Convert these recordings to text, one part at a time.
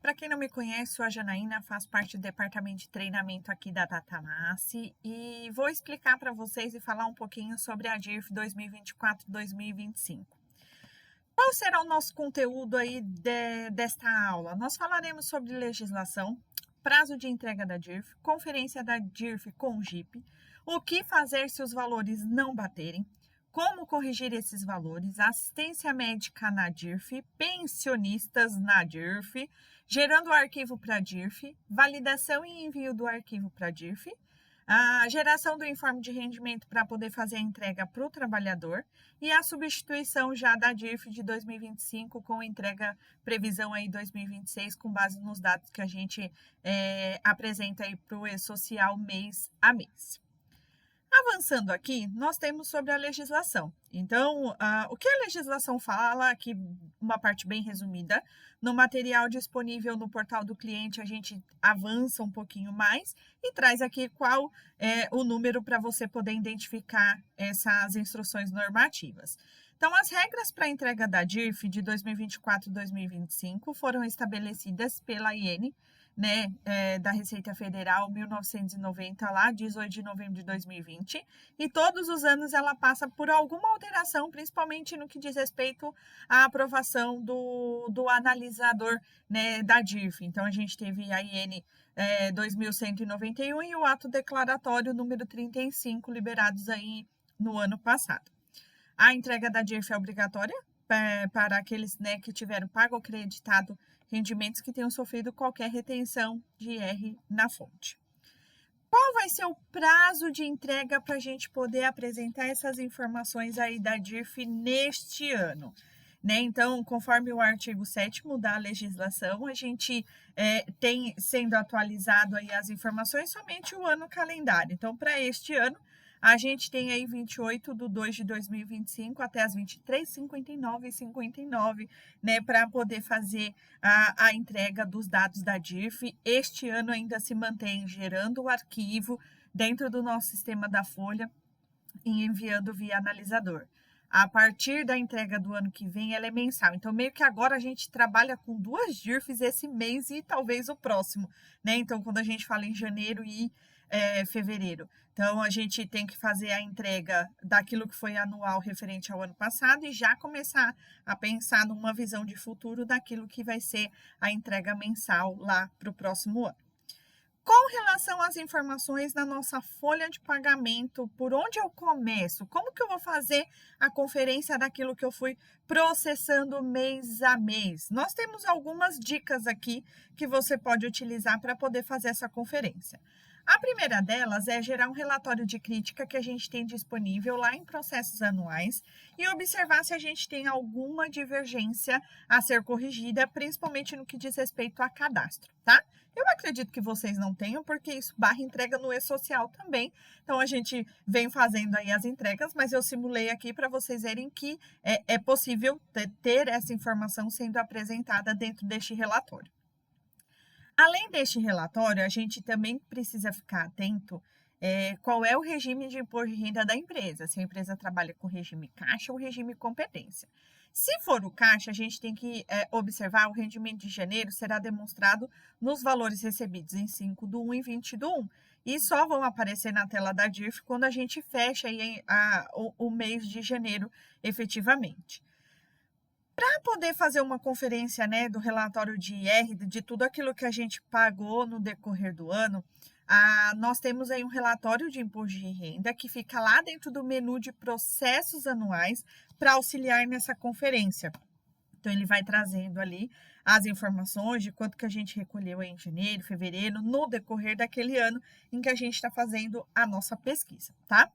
Para quem não me conhece, sou a Janaína, faço parte do departamento de treinamento aqui da Datamassi e vou explicar para vocês e falar um pouquinho sobre a DIRF 2024-2025. Qual será o nosso conteúdo aí desta aula? Nós falaremos sobre legislação, prazo de entrega da DIRF, conferência da DIRF com o GIP, o que fazer se os valores não baterem, como corrigir esses valores, assistência médica na DIRF, pensionistas na DIRF, gerando o arquivo para a DIRF, validação e envio do arquivo para a DIRF, a geração do informe de rendimento para poder fazer a entrega para o trabalhador e a substituição já da DIRF de 2025 com entrega previsão aí 2026 com base nos dados que a gente apresenta aí para o E-Social mês a mês. Avançando aqui, nós temos sobre a legislação. Então, o que a legislação fala, aqui uma parte bem resumida, no material disponível no portal do cliente, a gente avança um pouquinho mais e traz aqui qual é o número para você poder identificar essas instruções normativas. Então, as regras para a entrega da DIRF de 2024-2025 foram estabelecidas pela IN, da Receita Federal 1990, lá 18 de novembro de 2020, e todos os anos ela passa por alguma alteração, principalmente no que diz respeito à aprovação do analisador, da DIRF. Então, a gente teve a IN 2191 e o ato declaratório número 35, liberados aí no ano passado. A entrega da DIRF é obrigatória para aqueles que tiveram pago ou creditado rendimentos que tenham sofrido qualquer retenção de IR na fonte. Qual vai ser o prazo de entrega para a gente poder apresentar essas informações aí da DIRF neste ano? Então, conforme o artigo 7º da legislação, a gente tem sendo atualizado aí as informações somente o ano calendário. Então, para este ano, a gente tem aí 28/2/2025 até as 23h59 para poder fazer a entrega dos dados da DIRF. Este ano ainda se mantém gerando o arquivo dentro do nosso sistema da Folha e enviando via analisador. A partir da entrega do ano que vem, ela é mensal. Então, meio que agora a gente trabalha com duas DIRFs esse mês e talvez o próximo, Então, quando a gente fala em janeiro e fevereiro. Então, a gente tem que fazer a entrega daquilo que foi anual referente ao ano passado e já começar a pensar numa visão de futuro daquilo que vai ser a entrega mensal lá para o próximo ano. Com relação às informações na nossa folha de pagamento, por onde eu começo? Como que eu vou fazer a conferência daquilo que eu fui processando mês a mês? Nós temos algumas dicas aqui que você pode utilizar para poder fazer essa conferência. A primeira delas é gerar um relatório de crítica que a gente tem disponível lá em processos anuais e observar se a gente tem alguma divergência a ser corrigida, principalmente no que diz respeito a cadastro, tá? Eu acredito que vocês não tenham, porque isso barra entrega no E-Social também. Então, a gente vem fazendo aí as entregas, mas eu simulei aqui para vocês verem que é possível ter essa informação sendo apresentada dentro deste relatório. Além deste relatório, a gente também precisa ficar atento qual é o regime de imposto de renda da empresa, se a empresa trabalha com regime caixa ou regime competência. Se for o caixa, a gente tem que observar o rendimento de janeiro será demonstrado nos valores recebidos em 5/1 e 20/1 e só vão aparecer na tela da DIRF quando a gente fecha aí o mês de janeiro efetivamente. Para poder fazer uma conferência do relatório de IR, de tudo aquilo que a gente pagou no decorrer do ano, nós temos aí um relatório de imposto de renda que fica lá dentro do menu de processos anuais para auxiliar nessa conferência. Então, ele vai trazendo ali as informações de quanto que a gente recolheu em janeiro, fevereiro, no decorrer daquele ano em que a gente está fazendo a nossa pesquisa, tá?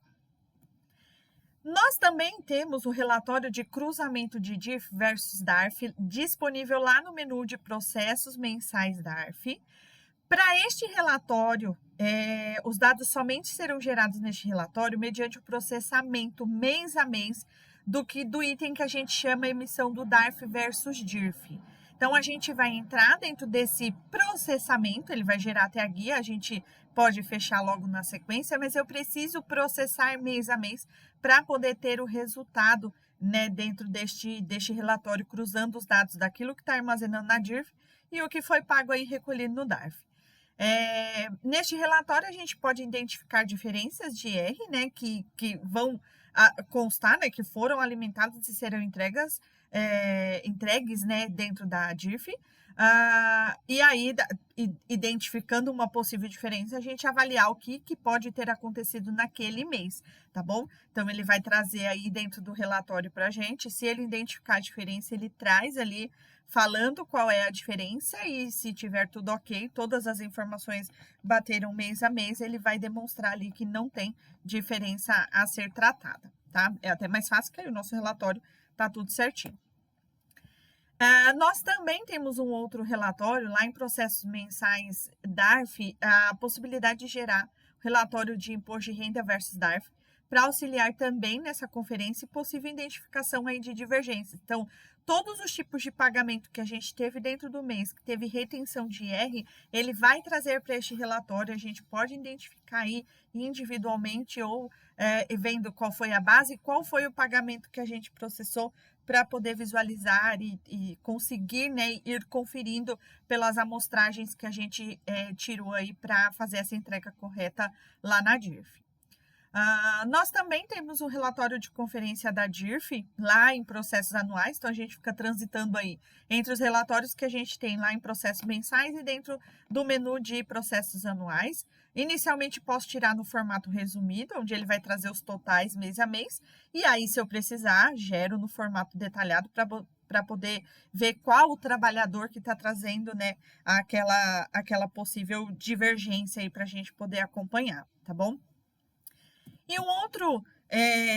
Nós também temos o relatório de cruzamento de DIRF versus DARF disponível lá no menu de processos mensais DARF. Para este relatório, os dados somente serão gerados neste relatório mediante o processamento mês a mês do item que a gente chama emissão do DARF versus DIRF. Então, a gente vai entrar dentro desse processamento, ele vai gerar até a guia, a gente pode fechar logo na sequência, mas eu preciso processar mês a mês para poder ter o resultado né, dentro deste relatório, cruzando os dados daquilo que está armazenando na DIRF e o que foi pago aí recolhido no DARF. Neste relatório, a gente pode identificar diferenças de R, né, que vão constar, né, que foram alimentadas e serão entregues, né, dentro da DIRF. E aí, identificando uma possível diferença, a gente avaliar o que pode ter acontecido naquele mês, tá bom? Então, ele vai trazer aí dentro do relatório para a gente, se ele identificar a diferença, ele traz ali falando qual é a diferença e se tiver tudo ok, todas as informações bateram mês a mês, ele vai demonstrar ali que não tem diferença a ser tratada, tá? É até mais fácil que aí o nosso relatório tá tudo certinho. Nós também temos um outro relatório lá em processos mensais DARF, a possibilidade de gerar relatório de imposto de renda versus DARF, para auxiliar também nessa conferência e possível identificação aí de divergências. Então, todos os tipos de pagamento que a gente teve dentro do mês, que teve retenção de IR, ele vai trazer para este relatório, a gente pode identificar aí individualmente ou vendo qual foi a base, qual foi o pagamento que a gente processou, para poder visualizar e conseguir, né, ir conferindo pelas amostragens que a gente tirou aí para fazer essa entrega correta lá na DIRF. Nós também temos um relatório de conferência da DIRF lá em processos anuais, então a gente fica transitando aí entre os relatórios que a gente tem lá em processos mensais e dentro do menu de processos anuais. Inicialmente posso tirar no formato resumido, onde ele vai trazer os totais mês a mês, e aí se eu precisar, gero no formato detalhado para poder ver qual o trabalhador que está trazendo, né, aquela possível divergência aí para a gente poder acompanhar, tá bom? E um outro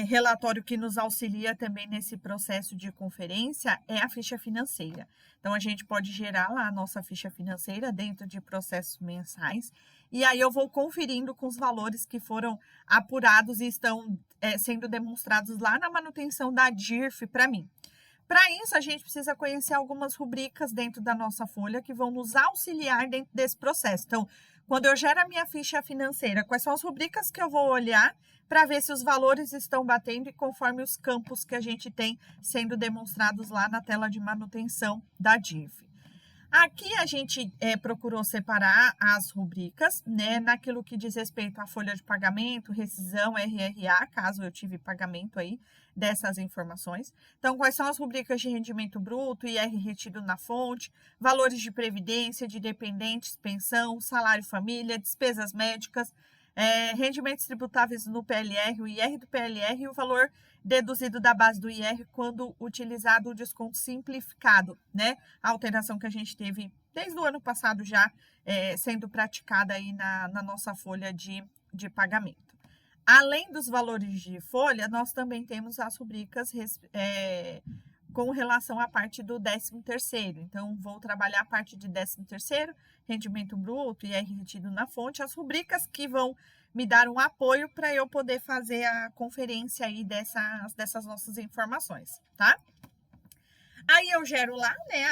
relatório que nos auxilia também nesse processo de conferência é a ficha financeira. Então, a gente pode gerar lá a nossa ficha financeira dentro de processos mensais, e aí eu vou conferindo com os valores que foram apurados e estão sendo demonstrados lá na manutenção da DIRF para mim. Para isso, a gente precisa conhecer algumas rubricas dentro da nossa folha que vão nos auxiliar dentro desse processo. Então, quando eu gero a minha ficha financeira, quais são as rubricas que eu vou olhar para ver se os valores estão batendo e conforme os campos que a gente tem sendo demonstrados lá na tela de manutenção da DIRF. Aqui a gente procurou separar as rubricas, né, naquilo que diz respeito à folha de pagamento, rescisão, RRA, caso eu tive pagamento aí dessas informações. Então, quais são as rubricas de rendimento bruto, IR retido na fonte, valores de previdência, de dependentes, pensão, salário família, despesas médicas, rendimentos tributáveis no PLR, o IR do PLR e o valor deduzido da base do IR quando utilizado o desconto simplificado, né? A alteração que a gente teve desde o ano passado já sendo praticada aí na nossa folha de pagamento. Além dos valores de folha, nós também temos as rubricas com relação à parte do 13º. Então, vou trabalhar a parte de 13º, rendimento bruto, IR retido na fonte, as rubricas que vão me dar um apoio para eu poder fazer a conferência aí dessas nossas informações, tá? Aí eu gero lá, né,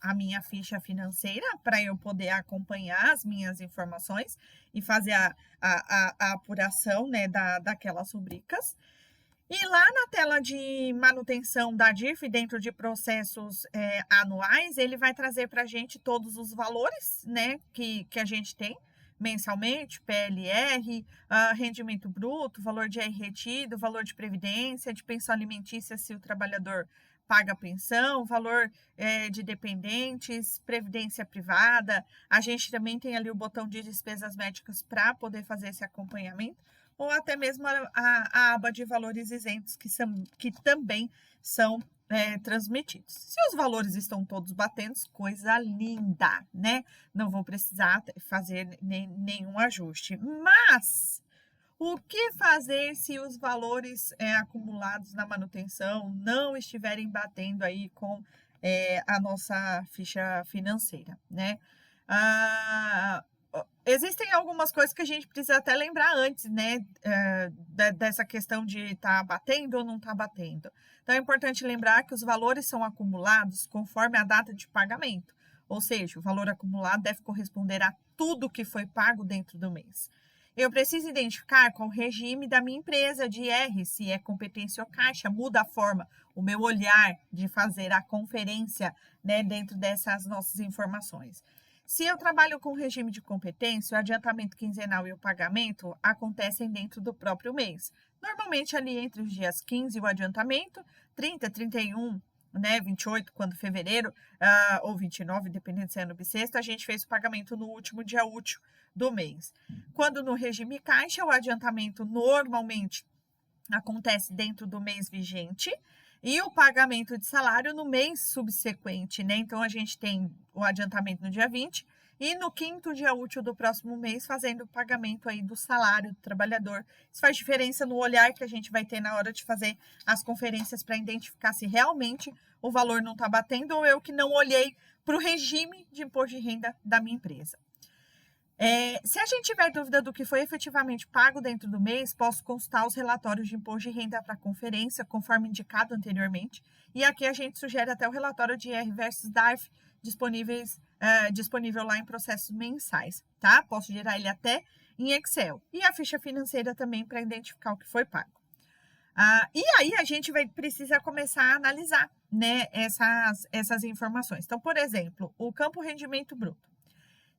a minha ficha financeira para eu poder acompanhar as minhas informações e fazer a apuração, né, daquelas rubricas. E lá na tela de manutenção da DIRF, dentro de processos anuais, ele vai trazer para a gente todos os valores, né, que a gente tem mensalmente, PLR, rendimento bruto, valor de R retido, valor de previdência, de pensão alimentícia se o trabalhador paga pensão, valor de dependentes, previdência privada. A gente também tem ali o botão de despesas médicas para poder fazer esse acompanhamento, ou até mesmo a aba de valores isentos, que também são transmitidos. Se os valores estão todos batendo, coisa linda, né? Não vou precisar fazer nenhum ajuste. Mas o que fazer se os valores acumulados na manutenção não estiverem batendo aí com a nossa ficha financeira, né? Existem algumas coisas que a gente precisa até lembrar antes, né, dessa questão de estar batendo ou não estar batendo. Então, é importante lembrar que os valores são acumulados conforme a data de pagamento, ou seja, o valor acumulado deve corresponder a tudo que foi pago dentro do mês. eu preciso identificar qual o regime da minha empresa de IR, se é competência ou caixa, muda a forma, o meu olhar de fazer a conferência, né, dentro dessas nossas informações. Se eu trabalho com regime de competência, o adiantamento quinzenal e o pagamento acontecem dentro do próprio mês. Normalmente ali entre os dias 15 o adiantamento, 30, 31, né, 28, quando fevereiro, ou 29, dependendo se é no bissexto, a gente fez o pagamento no último dia útil do mês. Quando no regime caixa, o adiantamento normalmente acontece dentro do mês vigente e o pagamento de salário no mês subsequente, né? Então, a gente tem o adiantamento no dia 20 e no quinto dia útil do próximo mês fazendo o pagamento aí do salário do trabalhador. Isso faz diferença no olhar que a gente vai ter na hora de fazer as conferências para identificar se realmente o valor não está batendo ou eu que não olhei para o regime de imposto de renda da minha empresa. Se a gente tiver dúvida do que foi efetivamente pago dentro do mês, posso consultar os relatórios de imposto de renda para a conferência, conforme indicado anteriormente. E aqui a gente sugere até o relatório de IR versus DARF disponível lá em processos mensais, tá? Posso gerar ele até em Excel. E a ficha financeira também para identificar o que foi pago. E aí a gente precisa começar a analisar, né, essas informações. Então, por exemplo, o campo rendimento bruto.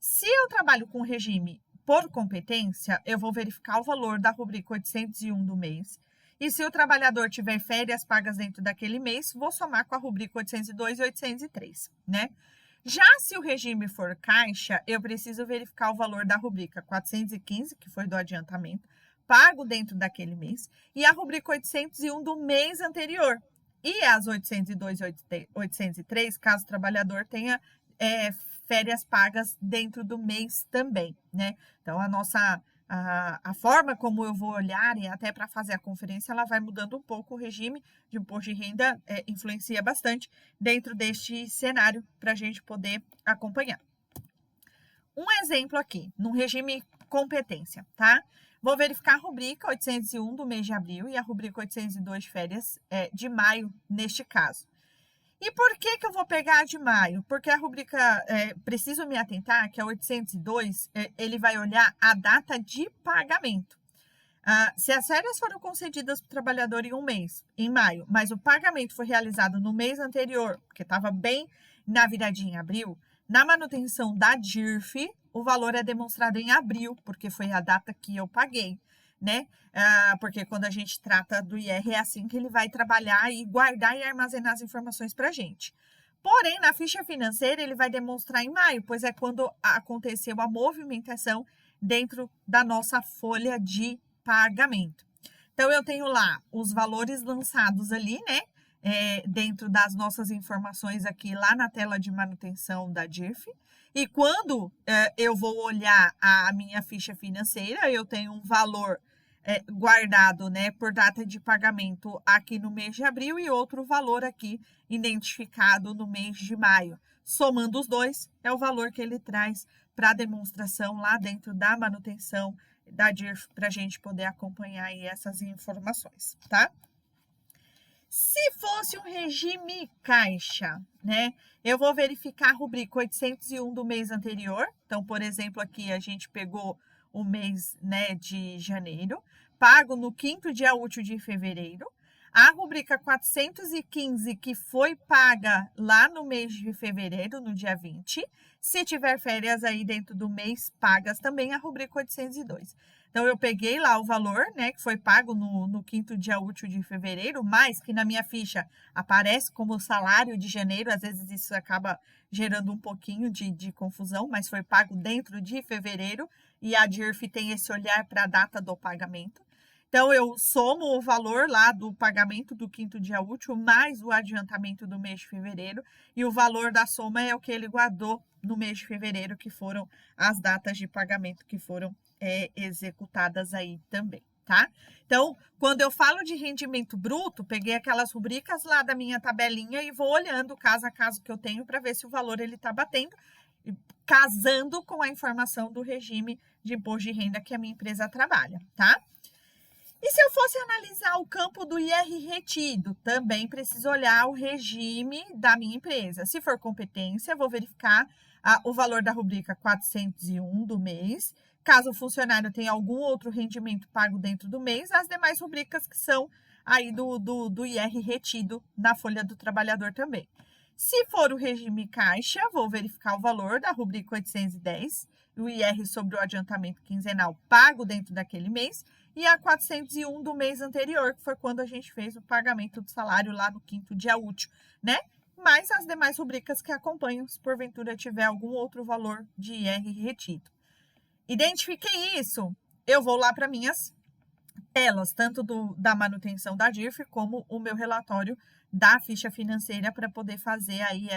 Se eu trabalho com regime por competência, eu vou verificar o valor da rubrica 801 do mês. E se o trabalhador tiver férias pagas dentro daquele mês, vou somar com a rubrica 802 e 803, né? Já se o regime for caixa, eu preciso verificar o valor da rubrica 415, que foi do adiantamento, pago dentro daquele mês, e a rubrica 801 do mês anterior. E as 802 e 803, caso o trabalhador tenha férias pagas dentro do mês também, né? Então, a forma como eu vou olhar e até para fazer a conferência, ela vai mudando um pouco. O regime de imposto de renda influencia bastante dentro deste cenário para a gente poder acompanhar. Um exemplo aqui, no regime competência, tá? Vou verificar a rubrica 801 do mês de abril e a rubrica 802 de férias de maio, neste caso. E por que eu vou pegar a de maio? Porque a rubrica, preciso me atentar, que a 802, ele vai olhar a data de pagamento. Se as férias foram concedidas para o trabalhador em um mês, em maio, mas o pagamento foi realizado no mês anterior, porque estava bem na viradinha em abril, na manutenção da DIRF, o valor é demonstrado em abril, porque foi a data que eu paguei, né? Porque quando a gente trata do IR, é assim que ele vai trabalhar e guardar e armazenar as informações para a gente. Porém, na ficha financeira, ele vai demonstrar em maio, pois é quando aconteceu a movimentação dentro da nossa folha de pagamento. Então, eu tenho lá os valores lançados ali, né? Dentro das nossas informações aqui, lá na tela de manutenção da DIRF. E quando eu vou olhar a minha ficha financeira, eu tenho um valor guardado, né, por data de pagamento aqui no mês de abril e outro valor aqui identificado no mês de maio. Somando os dois, é o valor que ele traz para demonstração lá dentro da manutenção da DIRF, para a gente poder acompanhar aí essas informações, tá? Se fosse um regime caixa, né? Eu vou verificar a rubrica 801 do mês anterior. Então, por exemplo, aqui a gente pegou o mês, né, de janeiro, pago no quinto dia útil de fevereiro. A rubrica 415, que foi paga lá no mês de fevereiro, no dia 20. Se tiver férias aí dentro do mês, pagas também a rubrica 802. Então, eu peguei lá o valor, né, que foi pago no quinto dia útil de fevereiro, mas que na minha ficha aparece como salário de janeiro. Às vezes isso acaba gerando um pouquinho de confusão, mas foi pago dentro de fevereiro e a DIRF tem esse olhar para a data do pagamento. Então, eu somo o valor lá do pagamento do quinto dia útil, mais o adiantamento do mês de fevereiro, e o valor da soma é o que ele guardou no mês de fevereiro, que foram as datas de pagamento que foram executadas aí também, tá? Então, quando eu falo de rendimento bruto, peguei aquelas rubricas lá da minha tabelinha e vou olhando caso a caso que eu tenho para ver se o valor ele está batendo, casando com a informação do regime de imposto de renda que a minha empresa trabalha, tá? E se eu fosse analisar o campo do IR retido, também preciso olhar o regime da minha empresa. Se for competência, vou verificar o valor da rubrica 401 do mês. Caso o funcionário tenha algum outro rendimento pago dentro do mês, as demais rubricas que são aí do IR retido na folha do trabalhador também. Se for o regime caixa, vou verificar o valor da rubrica 810, o IR sobre o adiantamento quinzenal pago dentro daquele mês, e a 401 do mês anterior, que foi quando a gente fez o pagamento do salário lá no 5º dia útil, né? Mais as demais rubricas que acompanham, se porventura tiver algum outro valor de IR retido. Identifiquei isso, eu vou lá para minhas telas, tanto da manutenção da DIRF, como o meu relatório da ficha financeira para poder fazer aí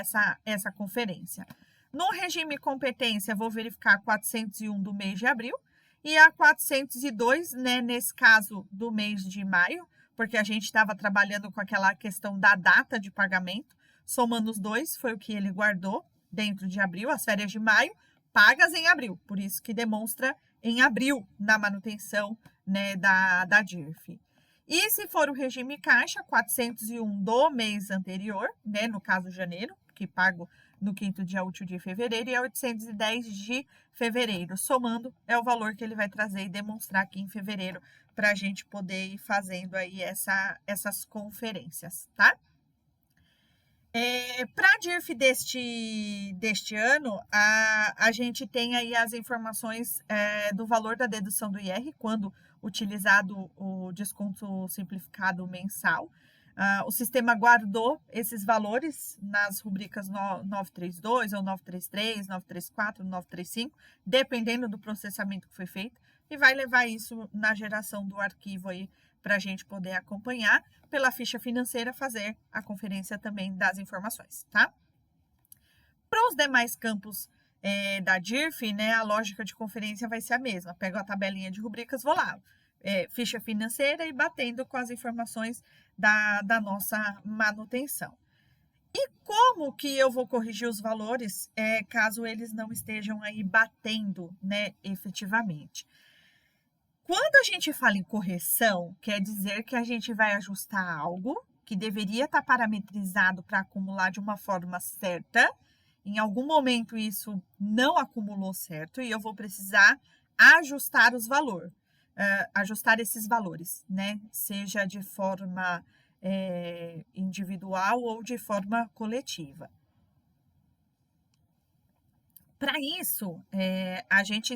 essa conferência. No regime competência, vou verificar a 401 do mês de abril e a 402, né, nesse caso do mês de maio, porque a gente estava trabalhando com aquela questão da data de pagamento, somando os dois, foi o que ele guardou dentro de abril, as férias de maio, pagas em abril, por isso que demonstra em abril na manutenção, né, da DIRF. E se for o regime caixa, 401 do mês anterior, né, no caso janeiro, que pago no 5º dia útil de fevereiro, e é 810 de fevereiro. Somando, é o valor que ele vai trazer e demonstrar aqui em fevereiro, para a gente poder ir fazendo aí essas conferências, tá? Para a DIRF deste ano, a gente tem aí as informações do valor da dedução do IR, quando utilizado o desconto simplificado mensal. O sistema guardou esses valores nas rubricas 932, ou 933, 934, 935, dependendo do processamento que foi feito, e vai levar isso na geração do arquivo aí para a gente poder acompanhar, pela ficha financeira, fazer a conferência também das informações, tá? Para os demais campos da DIRF, né, a lógica de conferência vai ser a mesma. Pego a tabelinha de rubricas, vou lá, ficha financeira e batendo com as informações da nossa manutenção. E como que eu vou corrigir os valores caso eles não estejam aí batendo, né, efetivamente? Quando a gente fala em correção, quer dizer que a gente vai ajustar algo que deveria estar parametrizado para acumular de uma forma certa. Em algum momento isso não acumulou certo e eu vou precisar ajustar ajustar esses valores, né? Seja de forma individual ou de forma coletiva. Para isso, a gente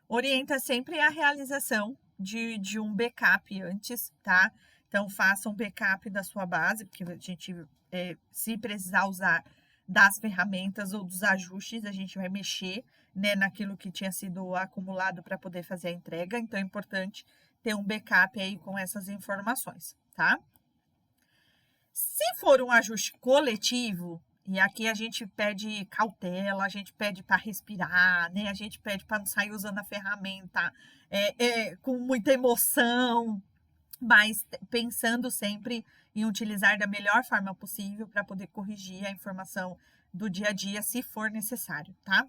orienta sempre a realização de um backup antes, tá? Então, faça um backup da sua base, porque a gente, se precisar usar das ferramentas ou dos ajustes, a gente vai mexer, né, naquilo que tinha sido acumulado para poder fazer a entrega. Então, é importante ter um backup aí com essas informações, tá? Se for um ajuste coletivo, e aqui a gente pede cautela, a gente pede para respirar, né? A gente pede para não sair usando a ferramenta com muita emoção, mas pensando sempre em utilizar da melhor forma possível para poder corrigir a informação do dia a dia, se for necessário, tá?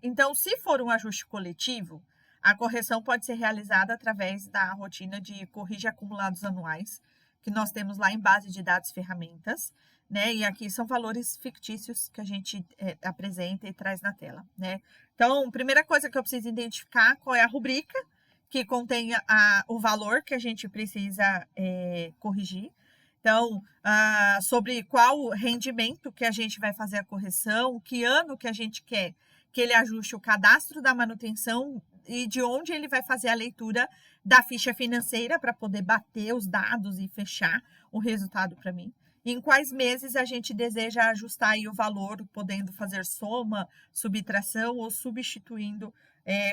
Então, se for um ajuste coletivo, a correção pode ser realizada através da rotina de corrige acumulados anuais, que nós temos lá em base de dados ferramentas, né? E aqui são valores fictícios que a gente apresenta e traz na tela, né? Então, primeira coisa que eu preciso identificar qual é a rubrica que contém o valor que a gente precisa corrigir. Então, sobre qual rendimento que a gente vai fazer a correção, que ano que a gente quer que ele ajuste o cadastro da manutenção e de onde ele vai fazer a leitura da ficha financeira para poder bater os dados e fechar o resultado para mim. E em quais meses a gente deseja ajustar aí o valor, podendo fazer soma, subtração ou substituindo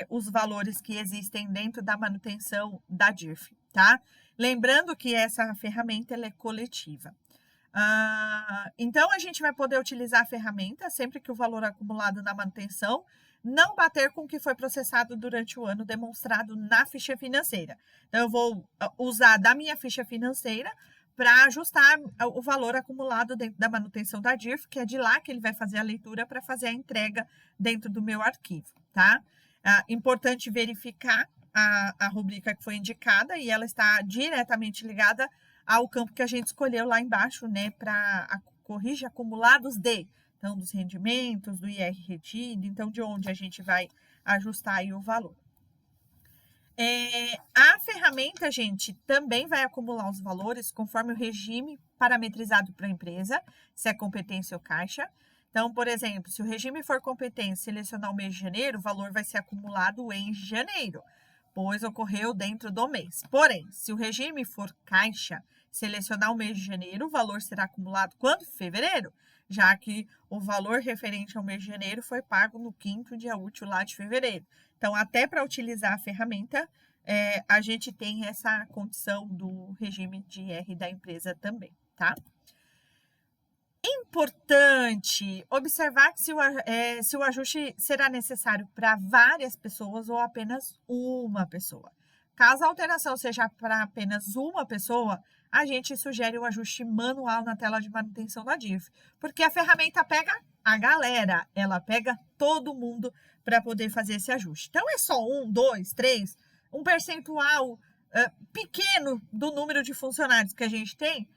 os valores que existem dentro da manutenção da DIRF, tá? Lembrando que essa ferramenta ela é coletiva. Então, a gente vai poder utilizar a ferramenta sempre que o valor acumulado na manutenção não bater com o que foi processado durante o ano demonstrado na ficha financeira. Então, eu vou usar da minha ficha financeira para ajustar o valor acumulado dentro da manutenção da DIRF, que é de lá que ele vai fazer a leitura para fazer a entrega dentro do meu arquivo, tá? Importante verificar a rubrica que foi indicada e ela está diretamente ligada ao campo que a gente escolheu lá embaixo, né, para corrige acumulados de. Então, dos rendimentos, do IR retido, então, de onde a gente vai ajustar aí o valor. A ferramenta, gente, também vai acumular os valores conforme o regime parametrizado para a empresa, se é competência ou caixa. Então, por exemplo, se o regime for competência selecionar o mês de janeiro, o valor vai ser acumulado em janeiro, pois ocorreu dentro do mês. Porém, se o regime for caixa, selecionar o mês de janeiro, o valor será acumulado quando? Fevereiro, já que o valor referente ao mês de janeiro foi pago no 5º dia útil lá de fevereiro. Então, até para utilizar a ferramenta, a gente tem essa condição do regime de IR da empresa também, tá? Importante observar que se o ajuste será necessário para várias pessoas ou apenas uma pessoa. Caso a alteração seja para apenas uma pessoa, a gente sugere o ajuste manual na tela de manutenção da DIF, porque a ferramenta pega a galera, ela pega todo mundo para poder fazer esse ajuste. Então, é só 1, 2, 3, um percentual pequeno do número de funcionários que a gente tem,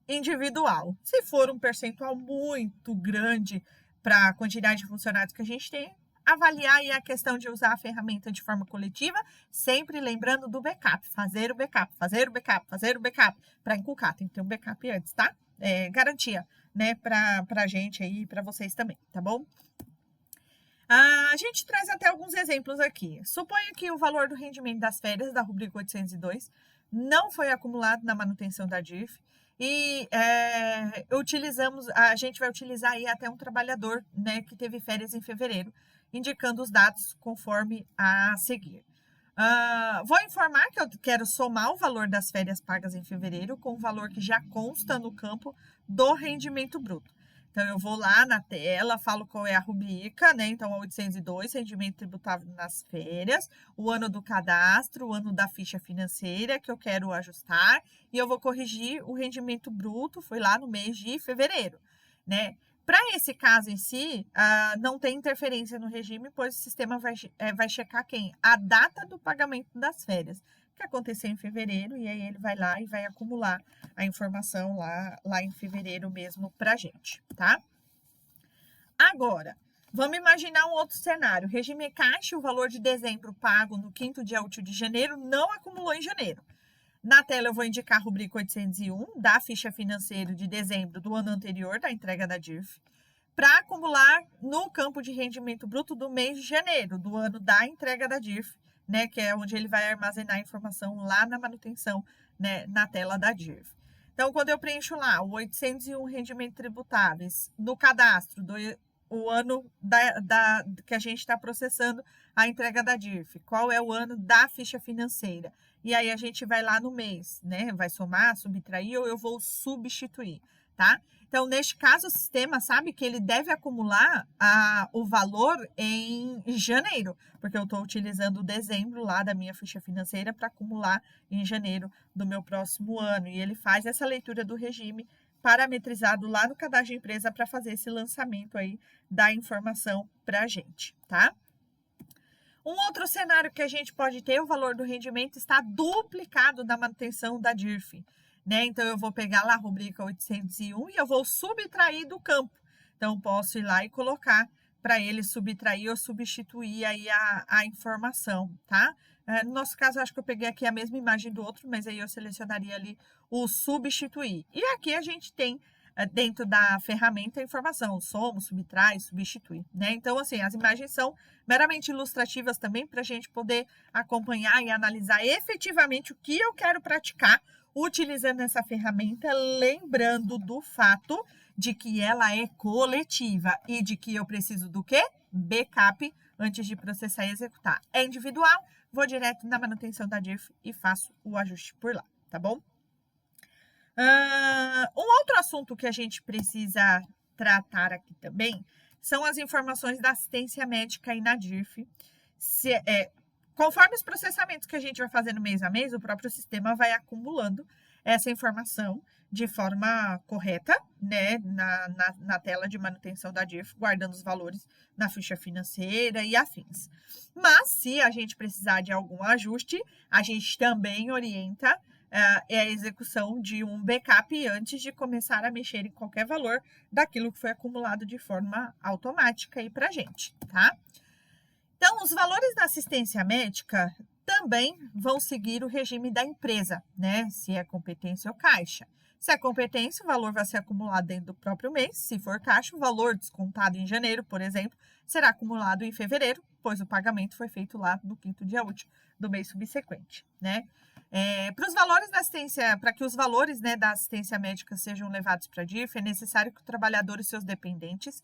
individual. Se for um percentual muito grande para a quantidade de funcionários que a gente tem, avaliar aí a questão de usar a ferramenta de forma coletiva, sempre lembrando do backup, fazer o backup, para inculcar, tem que ter um backup antes, tá? Garantia, né, para a gente aí, para vocês também, tá bom? A gente traz até alguns exemplos aqui. Suponha que o valor do rendimento das férias da rubrica 802 não foi acumulado na manutenção da DIF e a gente vai utilizar aí até um trabalhador, né, que teve férias em fevereiro, indicando os dados conforme a seguir. Vou informar que eu quero somar o valor das férias pagas em fevereiro com o valor que já consta no campo do rendimento bruto. Então, eu vou lá na tela, falo qual é a rubrica, né? Então, a 802, rendimento tributável nas férias, o ano do cadastro, o ano da ficha financeira que eu quero ajustar, e eu vou corrigir o rendimento bruto, foi lá no mês de fevereiro, né? Para esse caso em si, não tem interferência no regime, pois o sistema vai checar quem? A data do pagamento das férias, que aconteceu em fevereiro, e aí ele vai lá e vai acumular a informação lá em fevereiro mesmo para a gente, tá? Agora, vamos imaginar um outro cenário. Regime caixa, o valor de dezembro pago no 5º dia útil de janeiro não acumulou em janeiro. Na tela eu vou indicar a rubrica 801 da ficha financeira de dezembro do ano anterior da entrega da DIRF, para acumular no campo de rendimento bruto do mês de janeiro, do ano da entrega da DIRF, né, que é onde ele vai armazenar a informação lá na manutenção, né, na tela da DIRF. Então, quando eu preencho lá o 801 rendimentos tributáveis no cadastro o ano que a gente está processando a entrega da DIRF, qual é o ano da ficha financeira, e aí a gente vai lá no mês, né, vai somar, subtrair ou eu vou substituir, tá? Então, neste caso, o sistema sabe que ele deve acumular o valor em janeiro, porque eu estou utilizando o dezembro lá da minha ficha financeira para acumular em janeiro do meu próximo ano. E ele faz essa leitura do regime parametrizado lá no cadastro de empresa para fazer esse lançamento aí da informação para a gente, tá? Um outro cenário que a gente pode ter, o valor do rendimento está duplicado na manutenção da DIRF. Né? Então, eu vou pegar lá a rubrica 801 e eu vou subtrair do campo. Então, posso ir lá e colocar para ele subtrair ou substituir aí a informação, tá? No nosso caso, acho que eu peguei aqui a mesma imagem do outro, mas aí eu selecionaria ali o substituir. E aqui a gente tem, dentro da ferramenta, a informação, soma, subtrai, substitui, né? Então, assim, as imagens são meramente ilustrativas também para a gente poder acompanhar e analisar efetivamente o que eu quero praticar utilizando essa ferramenta, lembrando do fato de que ela é coletiva e de que eu preciso do quê? Backup antes de processar e executar. É individual, vou direto na manutenção da DIRF e faço o ajuste por lá, tá bom? Um outro assunto que a gente precisa tratar aqui também são as informações da assistência médica aí na DIRF. Conforme os processamentos que a gente vai fazendo mês a mês, o próprio sistema vai acumulando essa informação de forma correta, né, na tela de manutenção da DIRF, guardando os valores na ficha financeira e afins. Mas, se a gente precisar de algum ajuste, a gente também orienta é a execução de um backup antes de começar a mexer em qualquer valor daquilo que foi acumulado de forma automática aí para a gente, tá? Então, os valores da assistência médica também vão seguir o regime da empresa, né? Se é competência ou caixa. Se é competência, o valor vai ser acumulado dentro do próprio mês. Se for caixa, o valor descontado em janeiro, por exemplo, será acumulado em fevereiro, pois o pagamento foi feito lá no 5º dia útil do mês subsequente, né? Para os valores da assistência, para que os valores, né, da assistência médica sejam levados para a DIRF, é necessário que o trabalhador e seus dependentes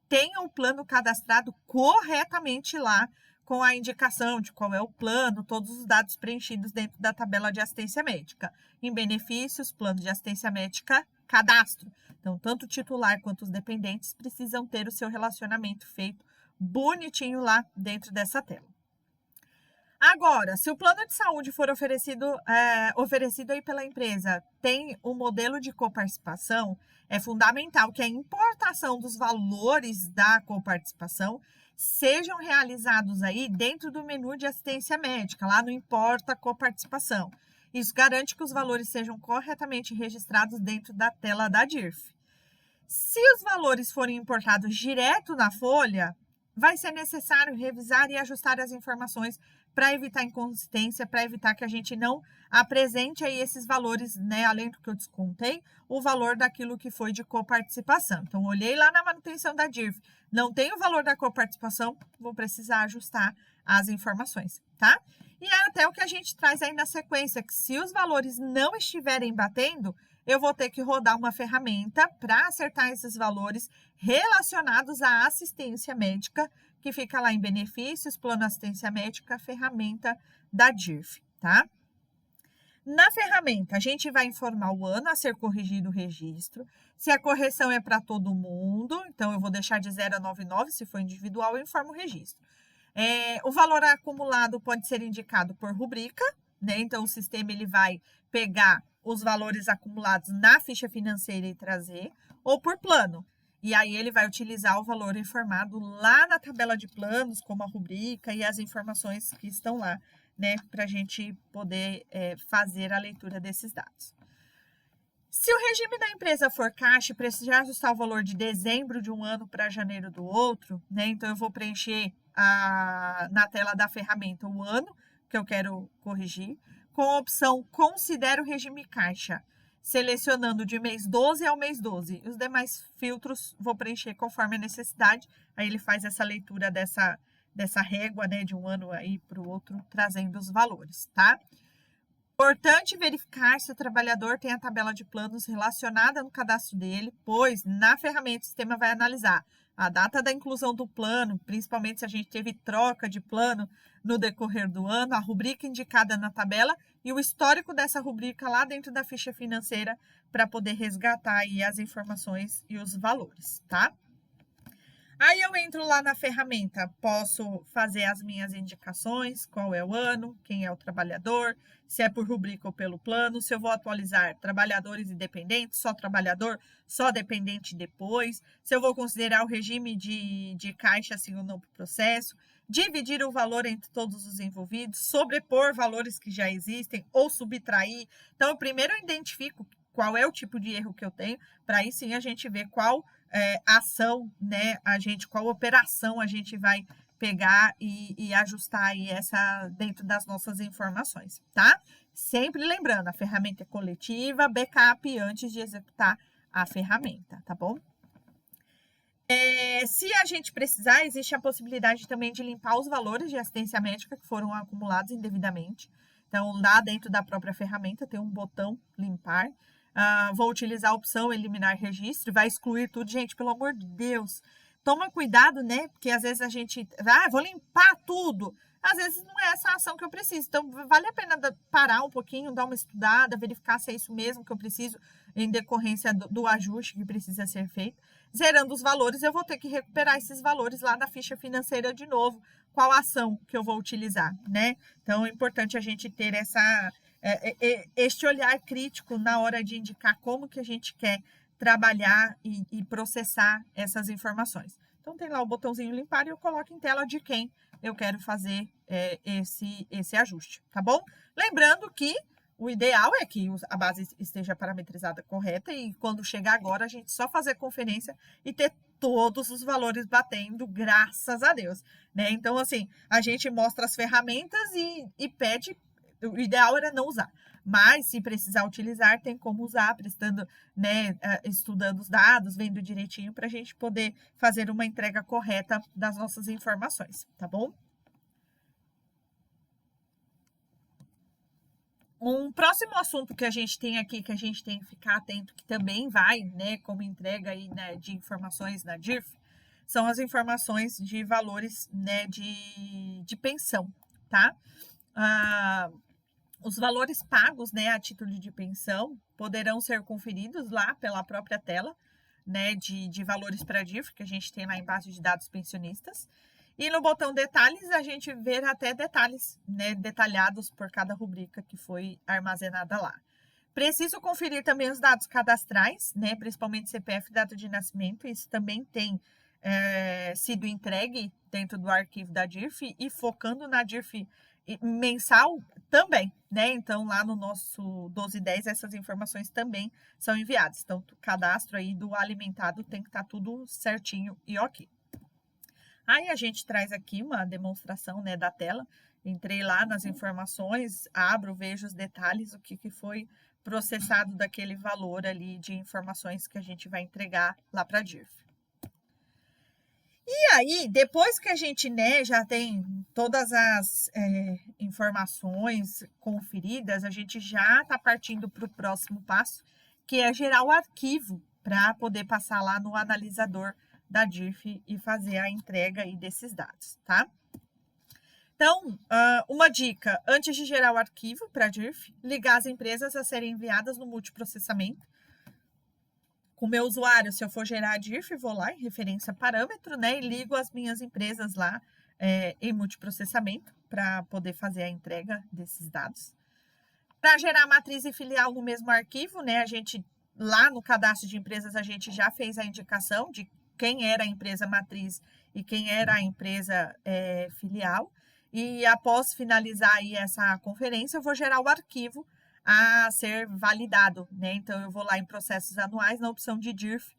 tenham o plano cadastrado corretamente lá, com a indicação de qual é o plano, todos os dados preenchidos dentro da tabela de assistência médica. Em benefícios, plano de assistência médica, cadastro. Então, tanto o titular quanto os dependentes precisam ter o seu relacionamento feito bonitinho lá dentro dessa tela. Agora, se o plano de saúde for oferecido aí pela empresa, tem um modelo de coparticipação, é fundamental que a importação dos valores da coparticipação sejam realizados aí dentro do menu de assistência médica, lá no Importa Coparticipação. Isso garante que os valores sejam corretamente registrados dentro da tela da DIRF. Se os valores forem importados direto na folha, vai ser necessário revisar e ajustar as informações para evitar inconsistência, para evitar que a gente não apresente aí esses valores, né, além do que eu descontei, o valor daquilo que foi de coparticipação. Então, olhei lá na manutenção da DIRF, não tem o valor da coparticipação, vou precisar ajustar as informações, tá? E é até o que a gente traz aí na sequência, que se os valores não estiverem batendo, eu vou ter que rodar uma ferramenta para acertar esses valores relacionados à assistência médica, que fica lá em benefícios, plano assistência médica, ferramenta da DIRF, tá? Na ferramenta, a gente vai informar o ano a ser corrigido o registro. Se a correção é para todo mundo, então eu vou deixar de 0 a 99, se for individual, eu informo o registro. O valor acumulado pode ser indicado por rubrica, né? Então, o sistema ele vai pegar os valores acumulados na ficha financeira e trazer, ou por plano. E aí ele vai utilizar o valor informado lá na tabela de planos, como a rubrica e as informações que estão lá, né, para a gente poder fazer a leitura desses dados. Se o regime da empresa for caixa e precisar ajustar o valor de dezembro de um ano para janeiro do outro, né, então eu vou preencher na tela da ferramenta o ano que eu quero corrigir, com a opção Considere o regime caixa, selecionando de mês 12 ao mês 12. Os demais filtros vou preencher conforme a necessidade. Aí ele faz essa leitura dessa régua, né, de um ano aí para o outro, trazendo os valores, tá? Importante verificar se o trabalhador tem a tabela de planos relacionada no cadastro dele, pois na ferramenta o sistema vai analisar a data da inclusão do plano, principalmente se a gente teve troca de plano no decorrer do ano, a rubrica indicada na tabela e o histórico dessa rubrica lá dentro da ficha financeira para poder resgatar aí as informações e os valores, tá? Aí eu entro lá na ferramenta, posso fazer as minhas indicações, qual é o ano, quem é o trabalhador, se é por rubrica ou pelo plano, se eu vou atualizar trabalhadores e dependentes, só trabalhador, só dependente depois, se eu vou considerar o regime de caixa assim ou não para o processo, dividir o valor entre todos os envolvidos, sobrepor valores que já existem ou subtrair. Então, eu primeiro identifico qual é o tipo de erro que eu tenho, para aí sim a gente ver qual ação, né, qual operação a gente vai pegar e ajustar aí essa dentro das nossas informações, tá? Sempre lembrando, a ferramenta é coletiva, backup antes de executar a ferramenta, tá bom? Se a gente precisar, existe a possibilidade também de limpar os valores de assistência médica que foram acumulados indevidamente. Então, lá dentro da própria ferramenta tem um botão limpar. Vou utilizar a opção eliminar registro, vai excluir tudo. Gente, pelo amor de Deus, toma cuidado, né? Porque às vezes a gente, vou limpar tudo. Às vezes não é essa ação que eu preciso. Então, vale a pena parar um pouquinho, dar uma estudada, verificar se é isso mesmo que eu preciso em decorrência do ajuste que precisa ser feito. Zerando os valores, eu vou ter que recuperar esses valores lá na ficha financeira de novo. Qual ação que eu vou utilizar, né? Então, é importante a gente ter este olhar crítico na hora de indicar como que a gente quer trabalhar e processar essas informações. Então, tem lá o botãozinho limpar e eu coloco em tela de quem eu quero fazer esse ajuste, tá bom? Lembrando que O ideal é que a base esteja parametrizada correta e quando chegar agora, a gente só fazer conferência e ter todos os valores batendo, graças a Deus, né? Então, assim, a gente mostra as ferramentas e pede, o ideal era não usar, mas se precisar utilizar, tem como usar, prestando, né, estudando os dados, vendo direitinho para a gente poder fazer uma entrega correta das nossas informações, tá bom? Um próximo assunto que a gente tem aqui, que a gente tem que ficar atento, que também vai, né, como entrega aí, né, de informações na DIRF, são as informações de valores, né, de pensão, tá? Os valores pagos, né, a título de pensão poderão ser conferidos lá pela própria tela, né, de valores para a DIRF, que a gente tem lá em base de dados pensionistas. E no botão detalhes, a gente vê até detalhes, né, detalhados por cada rubrica que foi armazenada lá. Preciso conferir também os dados cadastrais, né, principalmente CPF e data de nascimento. Isso também tem sido entregue dentro do arquivo da DIRF e focando na DIRF mensal também, né? Então, lá no nosso 1210, essas informações também são enviadas. Então, o cadastro aí do alimentado tem que estar tudo certinho e ok. Aí a gente traz aqui uma demonstração, né, da tela. Entrei lá nas informações, abro, vejo os detalhes, o que foi processado daquele valor ali de informações que a gente vai entregar lá para a DIRF. E aí, depois que a gente, né, já tem todas as informações conferidas, a gente já está partindo para o próximo passo, que é gerar o arquivo para poder passar lá no analisador da DIRF e fazer a entrega aí desses dados, tá? Então, uma dica, antes de gerar o arquivo para a DIRF, ligar as empresas a serem enviadas no multiprocessamento. Com o meu usuário, se eu for gerar a DIRF, vou lá em referência parâmetro, né, e ligo as minhas empresas lá em multiprocessamento para poder fazer a entrega desses dados. Para gerar matriz e filial no mesmo arquivo, né, a gente, lá no cadastro de empresas, a gente já fez a indicação de quem era a empresa matriz e quem era a empresa filial. E após finalizar aí essa conferência, eu vou gerar o arquivo a ser validado, né? Então, eu vou lá em processos anuais, na opção de DIRF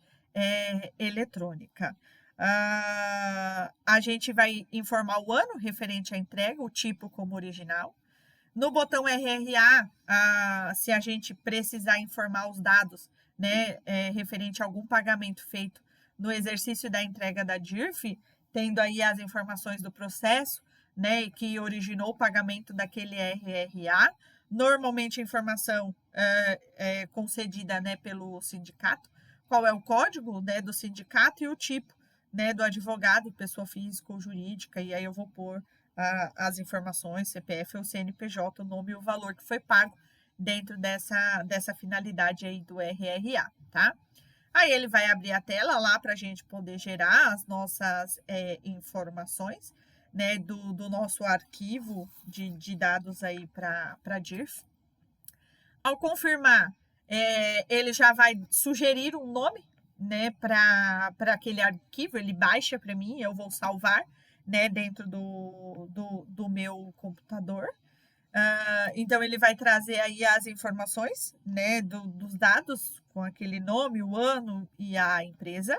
eletrônica. A gente vai informar o ano referente à entrega, o tipo como original. No botão RRA, se a gente precisar informar os dados, né, referente a algum pagamento feito no exercício da entrega da DIRF, tendo aí as informações do processo, né, que originou o pagamento daquele RRA. Normalmente a informação é concedida, né, pelo sindicato, qual é o código, né, do sindicato e o tipo, né, do advogado, pessoa física ou jurídica, e aí eu vou pôr as informações, CPF ou CNPJ, o nome e o valor que foi pago dentro dessa finalidade aí do RRA, tá? Aí ele vai abrir a tela lá para a gente poder gerar as nossas informações, né, do nosso arquivo de dados aí para a DIRF. Ao confirmar, ele já vai sugerir um nome, né, para aquele arquivo, ele baixa para mim, eu vou salvar, né, dentro do meu computador. Então, ele vai trazer aí as informações, né, dos dados com aquele nome, o ano e a empresa.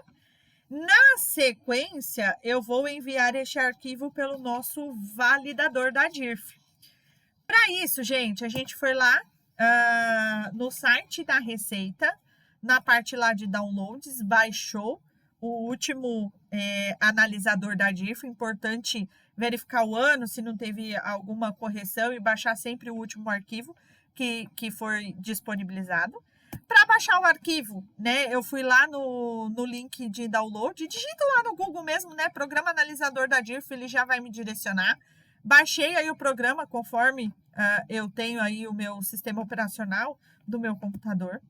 Na sequência, eu vou enviar este arquivo pelo nosso validador da DIRF. Para isso, gente, a gente foi lá no site da Receita, na parte lá de downloads, baixou o último analisador da DIRF. Importante verificar o ano, se não teve alguma correção, e baixar sempre o último arquivo que foi disponibilizado. Para baixar o arquivo, né, eu fui lá no link de download, digito lá no Google mesmo, né, Programa Analisador da DIRF, ele já vai me direcionar. Baixei aí o programa conforme eu tenho aí o meu sistema operacional do meu computador.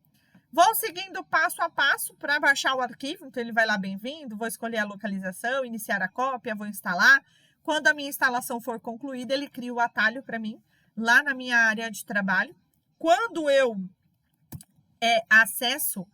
Vou seguindo passo a passo para baixar o arquivo, então ele vai lá, bem-vindo, vou escolher a localização, iniciar a cópia, vou instalar. Quando a minha instalação for concluída, ele cria o atalho para mim, lá na minha área de trabalho. Quando eu acesso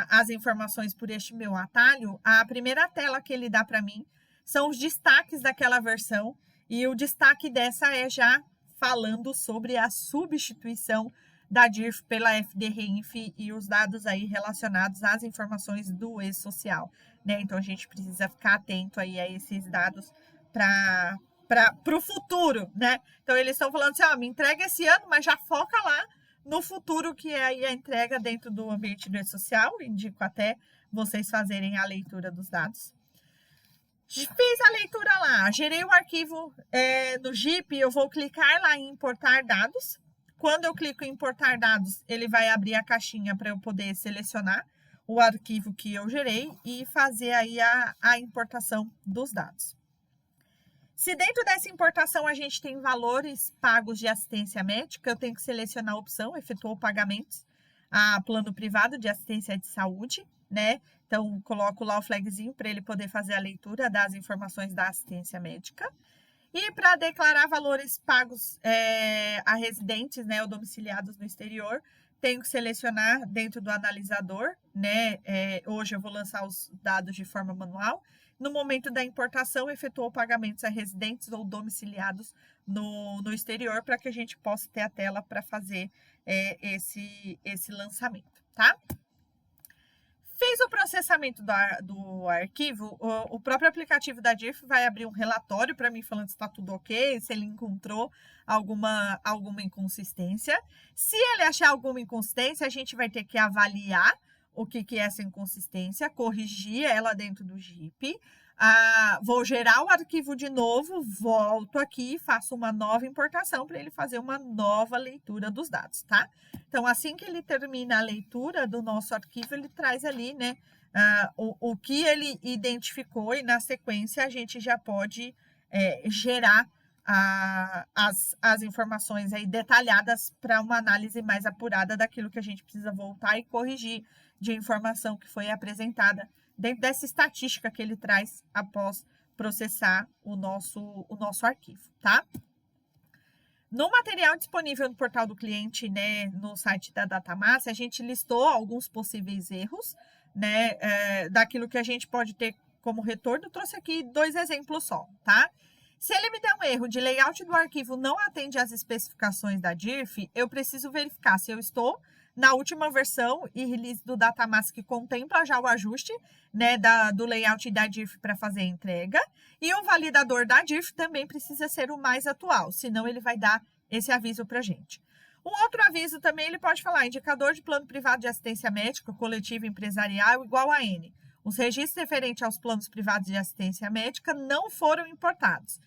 as informações por este meu atalho, a primeira tela que ele dá para mim são os destaques daquela versão, e o destaque dessa é já falando sobre a substituição da DIRF pela FDRINF e os dados aí relacionados às informações do e-social, né? Então, a gente precisa ficar atento aí a esses dados para o futuro, né? Então, eles estão falando assim, ó, me entrega esse ano, mas já foca lá no futuro, que é aí a entrega dentro do ambiente do e-social. Indico até vocês fazerem a leitura dos dados. Fiz a leitura lá, gerei o arquivo no Jeep, eu vou clicar lá em importar dados. Quando eu clico em importar dados, ele vai abrir a caixinha para eu poder selecionar o arquivo que eu gerei e fazer aí a importação dos dados. Se dentro dessa importação a gente tem valores pagos de assistência médica, eu tenho que selecionar a opção, efetuou pagamentos a plano privado de assistência de saúde, né? Então, coloco lá o flagzinho para ele poder fazer a leitura das informações da assistência médica. E para declarar valores pagos a residentes, né, ou domiciliados no exterior, tenho que selecionar dentro do analisador, né? Hoje eu vou lançar os dados de forma manual. No momento da importação, efetuou pagamentos a residentes ou domiciliados no exterior, para que a gente possa ter a tela para fazer esse lançamento, tá? Fez o processamento do arquivo, o próprio aplicativo da DIRF vai abrir um relatório para mim falando se está tudo ok, se ele encontrou alguma inconsistência. Se ele achar alguma inconsistência, a gente vai ter que avaliar o que é essa inconsistência, corrigir ela dentro do Jeep. Vou gerar o arquivo de novo, volto aqui e faço uma nova importação para ele fazer uma nova leitura dos dados, tá? Então, assim que ele termina a leitura do nosso arquivo, ele traz ali, né, o que ele identificou e, na sequência, a gente já pode gerar as informações aí detalhadas para uma análise mais apurada daquilo que a gente precisa voltar e corrigir de informação que foi apresentada dentro dessa estatística que ele traz após processar o nosso arquivo, tá? No material disponível no portal do cliente, né, no site da Datamass, a gente listou alguns possíveis erros, né, daquilo que a gente pode ter como retorno. Eu trouxe aqui 2 exemplos só, tá? Se ele me der um erro de layout do arquivo não atende às especificações da DIRF, eu preciso verificar se eu estou na última versão e release do Datamass que contempla já o ajuste, né, do layout da DIRF para fazer a entrega. E o validador da DIRF também precisa ser o mais atual, senão ele vai dar esse aviso para a gente. Um outro aviso também, ele pode falar, indicador de plano privado de assistência médica, coletivo empresarial igual a N. Os registros referentes aos planos privados de assistência médica não foram importados.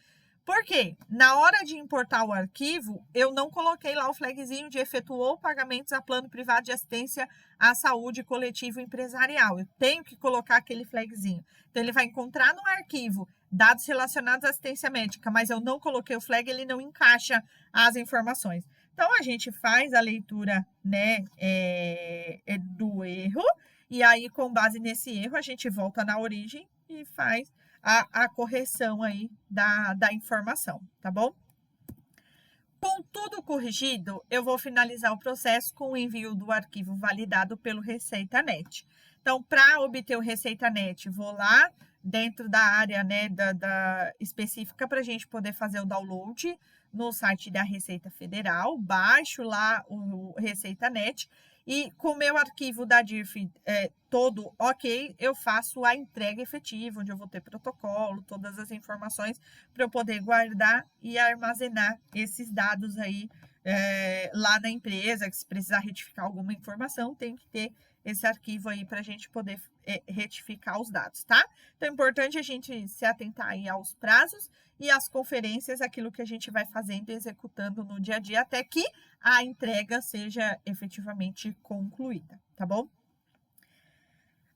Por quê? Na hora de importar o arquivo, eu não coloquei lá o flagzinho de efetuou pagamentos a plano privado de assistência à saúde coletivo empresarial. Eu tenho que colocar aquele flagzinho. Então, ele vai encontrar no arquivo dados relacionados à assistência médica, mas eu não coloquei o flag, ele não encaixa as informações. Então, a gente faz a leitura, né, do erro, e aí, com base nesse erro, a gente volta na origem e faz a correção aí da informação, tá bom? Com tudo corrigido, eu vou finalizar o processo com o envio do arquivo validado pelo ReceitaNet. Então, para obter o ReceitaNet, vou lá dentro da área, né, específica para a gente poder fazer o download no site da Receita Federal, baixo lá o ReceitaNet e com o meu arquivo da DIRF todo ok, eu faço a entrega efetiva, onde eu vou ter protocolo, todas as informações para eu poder guardar e armazenar esses dados aí lá na empresa, que se precisar retificar alguma informação, tem que ter esse arquivo aí para a gente poder retificar os dados, tá? Então, é importante a gente se atentar aí aos prazos e às conferências, aquilo que a gente vai fazendo e executando no dia a dia, até que a entrega seja efetivamente concluída, tá bom?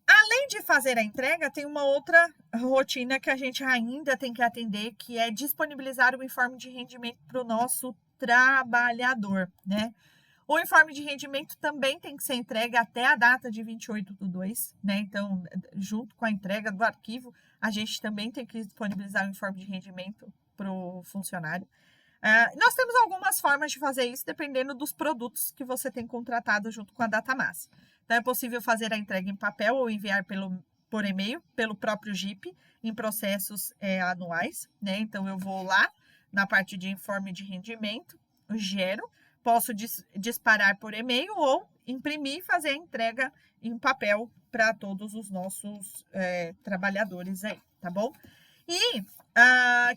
Além de fazer a entrega, tem uma outra rotina que a gente ainda tem que atender, que é disponibilizar o informe de rendimento para o nosso trabalhador, né? O informe de rendimento também tem que ser entregue até a data de 28/2, né? Então, junto com a entrega do arquivo, a gente também tem que disponibilizar o informe de rendimento para o funcionário. Nós temos algumas formas de fazer isso, dependendo dos produtos que você tem contratado junto com a Datamass. Então, é possível fazer a entrega em papel ou enviar por e-mail, pelo próprio Jeep, em processos anuais, né? Então, eu vou lá na parte de informe de rendimento, gero, posso disparar por e-mail ou imprimir e fazer a entrega em papel para todos os nossos trabalhadores aí, tá bom? E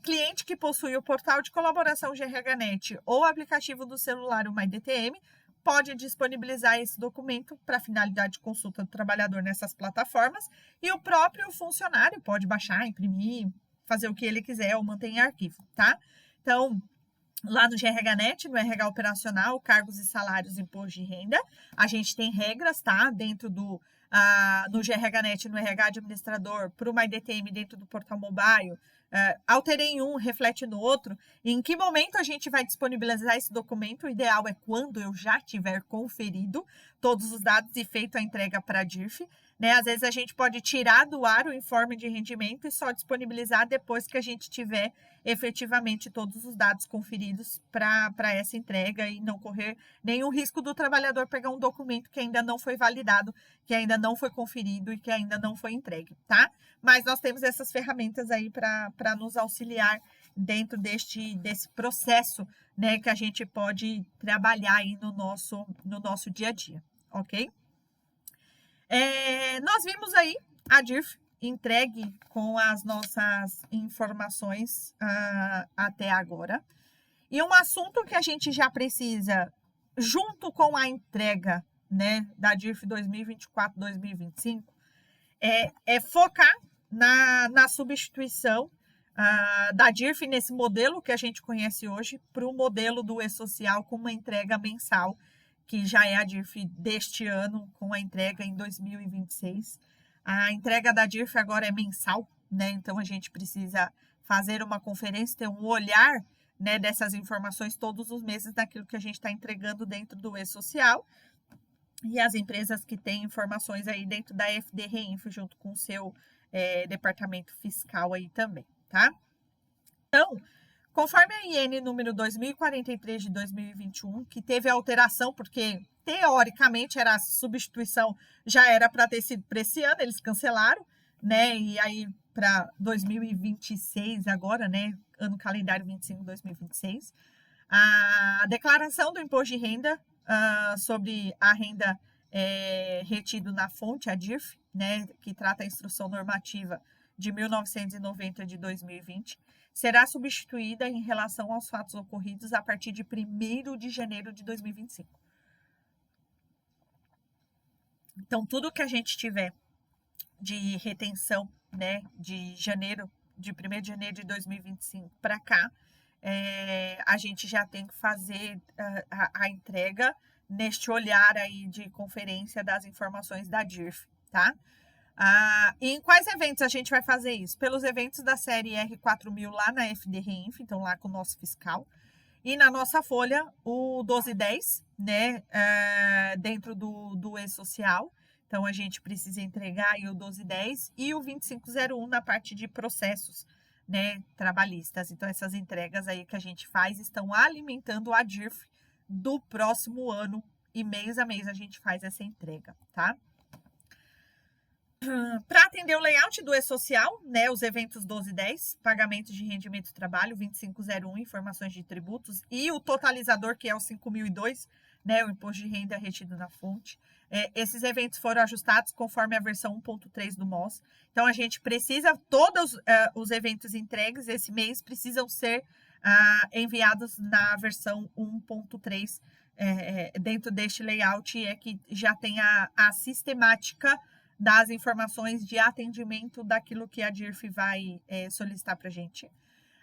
cliente que possui o portal de colaboração GRHNet ou aplicativo do celular, o MyDTM, pode disponibilizar esse documento para finalidade de consulta do trabalhador nessas plataformas e o próprio funcionário pode baixar, imprimir, fazer o que ele quiser ou manter em arquivo, tá? Então, lá no GRHNet, no RH operacional, cargos e salários, imposto de renda, a gente tem regras, tá? Dentro do no GRHNet, no RH administrador, para o MyDTM dentro do portal mobile, alterei em um, reflete no outro. Em que momento a gente vai disponibilizar esse documento? O ideal é quando eu já tiver conferido todos os dados e feito a entrega para a DIRF. Né? Às vezes a gente pode tirar do ar o informe de rendimento e só disponibilizar depois que a gente tiver efetivamente todos os dados conferidos para essa entrega e não correr nenhum risco do trabalhador pegar um documento que ainda não foi validado, que ainda não foi conferido e que ainda não foi entregue, tá? Mas nós temos essas ferramentas aí para nos auxiliar dentro desse processo, né, que a gente pode trabalhar aí no nosso dia a dia, ok? Nós vimos aí a DIRF entregue com as nossas informações até agora. E um assunto que a gente já precisa, junto com a entrega, né, da DIRF 2024-2025, é focar na substituição da DIRF nesse modelo que a gente conhece hoje para o modelo do e-social com uma entrega mensal, que já é a DIRF deste ano, com a entrega em 2026. A entrega da DIRF agora é mensal, né? Então a gente precisa fazer uma conferência, ter um olhar, né, dessas informações todos os meses daquilo que a gente está entregando dentro do e-social. E as empresas que têm informações aí dentro da FD Reinf, junto com o seu departamento fiscal aí também, tá? Então, conforme a IN número 2043 de 2021, que teve alteração, porque teoricamente era a substituição, já era para ter sido para esse ano, eles cancelaram, né? E aí para 2026 agora, né? Ano calendário 25-2026, a declaração do imposto de renda sobre a renda retido na fonte, a DIRF, né? Que trata a instrução normativa de 1990 de 2020, será substituída em relação aos fatos ocorridos a partir de 1º de janeiro de 2025. Então, tudo que a gente tiver de retenção, né, de 1º de janeiro de 2025 para cá, a gente já tem que fazer a entrega neste olhar aí de conferência das informações da DIRF, tá? E em quais eventos a gente vai fazer isso? Pelos eventos da série R4000 lá na FD Reinf, então lá com o nosso fiscal. E na nossa folha, o 1210, né, dentro do e-social. Então, a gente precisa entregar aí o 1210 e o 2501 na parte de processos, né, trabalhistas. Então, essas entregas aí que a gente faz estão alimentando a DIRF do próximo ano e mês a mês a gente faz essa entrega, tá? Para atender o layout do e-social, né, os eventos 1210, pagamento de rendimento do trabalho, 2501, informações de tributos, e o totalizador, que é o 5002, né, o imposto de renda retido na fonte. Esses eventos foram ajustados conforme a versão 1.3 do MOS. Então, a gente precisa, todos os eventos entregues esse mês precisam ser enviados na versão 1.3 dentro deste layout, que já tem a sistemática das informações de atendimento daquilo que a DIRF vai solicitar para a gente.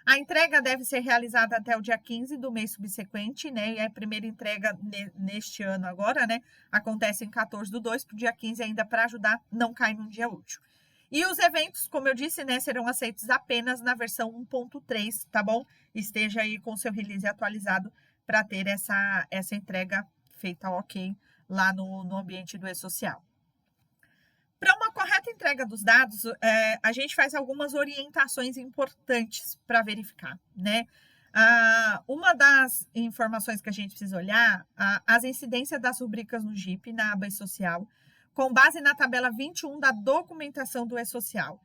A entrega deve ser realizada até o dia 15 do mês subsequente, né? E a primeira entrega neste ano agora, né? Acontece em 14/2, para o dia 15 ainda para ajudar, não cai num dia útil. E os eventos, como eu disse, né, serão aceitos apenas na versão 1.3, tá bom? Esteja aí com seu release atualizado para ter essa entrega feita ok lá no ambiente do e-social. Para uma correta entrega dos dados, a gente faz algumas orientações importantes para verificar, né? Uma das informações que a gente precisa olhar, as incidências das rubricas no GIP, na aba e-social, com base na tabela 21 da documentação do e-social.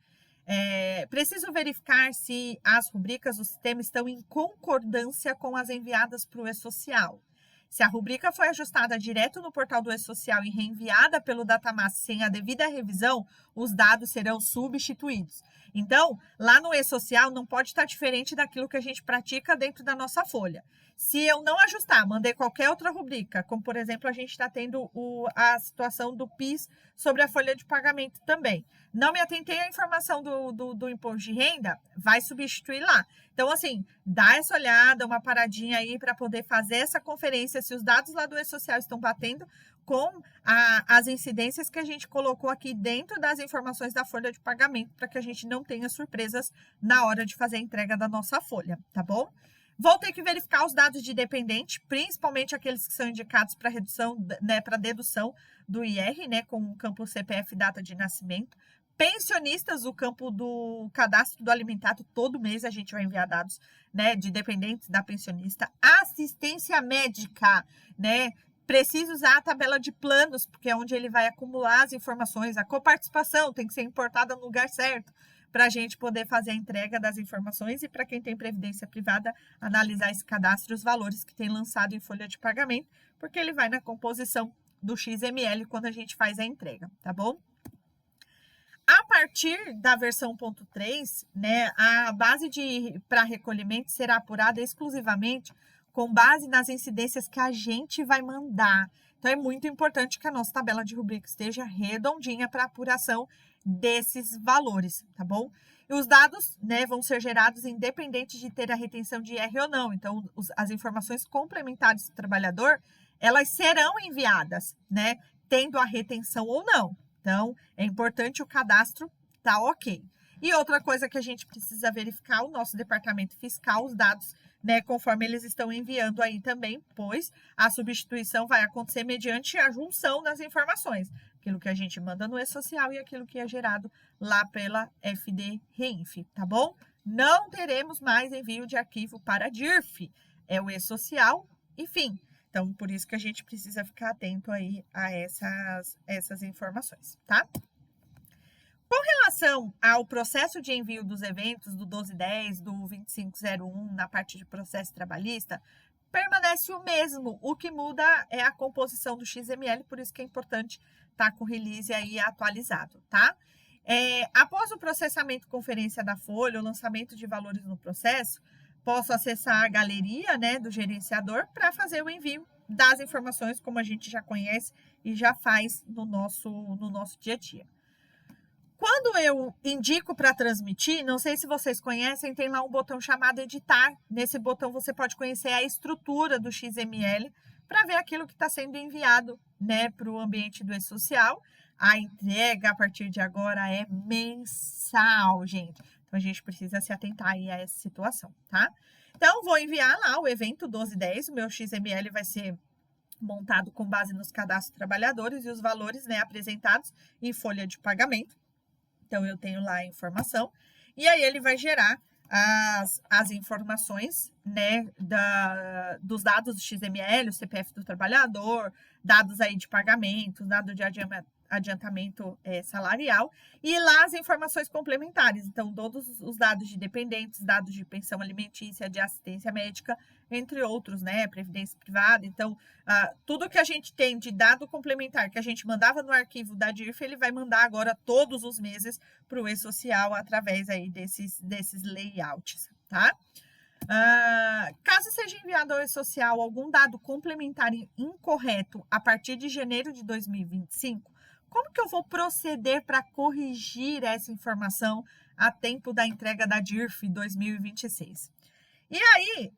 Preciso verificar se as rubricas do sistema estão em concordância com as enviadas para o e-social. Se a rubrica foi ajustada direto no portal do e-social e reenviada pelo Datamass sem a devida revisão, os dados serão substituídos. Então, lá no e-social não pode estar diferente daquilo que a gente pratica dentro da nossa folha. Se eu não ajustar, mandei qualquer outra rubrica, como por exemplo a gente está tendo a situação do PIS sobre a folha de pagamento também. Não me atentei à informação do imposto de renda, vai substituir lá. Então, assim, dá essa olhada, uma paradinha aí para poder fazer essa conferência, se os dados lá do e-social estão batendo com as incidências que a gente colocou aqui dentro das informações da folha de pagamento, para que a gente não tenha surpresas na hora de fazer a entrega da nossa folha, tá bom? Vou ter que verificar os dados de dependente, principalmente aqueles que são indicados para redução, né, para dedução do IR, né, com o campo CPF e data de nascimento. Pensionistas, o campo do cadastro do alimentado, todo mês a gente vai enviar dados, né, de dependentes da pensionista. Assistência médica, né, precisa usar a tabela de planos, porque é onde ele vai acumular as informações. A coparticipação tem que ser importada no lugar certo, para a gente poder fazer a entrega das informações e para quem tem previdência privada, analisar esse cadastro e os valores que tem lançado em folha de pagamento, porque ele vai na composição do XML quando a gente faz a entrega, tá bom? A partir da versão 1.3, né, a base para recolhimento será apurada exclusivamente com base nas incidências que a gente vai mandar. Então, é muito importante que a nossa tabela de rubrica esteja redondinha para apuração desses valores, tá bom? E os dados, né, vão ser gerados independente de ter a retenção de IR ou não. Então, as informações complementares do trabalhador, elas serão enviadas, né, tendo a retenção ou não. Então, é importante o cadastro tá ok. E outra coisa que a gente precisa verificar, o nosso departamento fiscal, os dados, né, conforme eles estão enviando aí também, pois a substituição vai acontecer mediante a junção das informações, aquilo que a gente manda no e-social e aquilo que é gerado lá pela FD Reinf, tá bom? Não teremos mais envio de arquivo para DIRF, é o e-social e fim. Então, por isso que a gente precisa ficar atento aí a essas informações, tá? Com relação ao processo de envio dos eventos do 1210, do 2501, na parte de processo trabalhista, permanece o mesmo. O que muda é a composição do XML, por isso que é importante estar com o release aí atualizado, tá? Após o processamento conferência da folha, o lançamento de valores no processo, posso acessar a galeria, né, do gerenciador para fazer o envio das informações, como a gente já conhece e já faz no nosso dia a dia. Quando eu indico para transmitir, não sei se vocês conhecem, tem lá um botão chamado editar. Nesse botão você pode conhecer a estrutura do XML para ver aquilo que está sendo enviado, né, para o ambiente do e-social. A entrega a partir de agora é mensal, gente. Então a gente precisa se atentar aí a essa situação, tá? Então vou enviar lá o evento 1210, o meu XML vai ser montado com base nos cadastros trabalhadores e os valores, né, apresentados em folha de pagamento. Então, eu tenho lá a informação, e aí ele vai gerar as informações, né, dos dados do XML, o CPF do trabalhador, dados aí de pagamento, dado de adiantamento salarial, e lá as informações complementares, então todos os dados de dependentes, dados de pensão alimentícia, de assistência médica, entre outros, né, previdência privada. Então, tudo que a gente tem de dado complementar que a gente mandava no arquivo da DIRF, ele vai mandar agora todos os meses para o e-social através aí desses layouts, tá? Caso seja enviado ao e-social algum dado complementar incorreto a partir de janeiro de 2025, como que eu vou proceder para corrigir essa informação a tempo da entrega da DIRF 2026? E aí,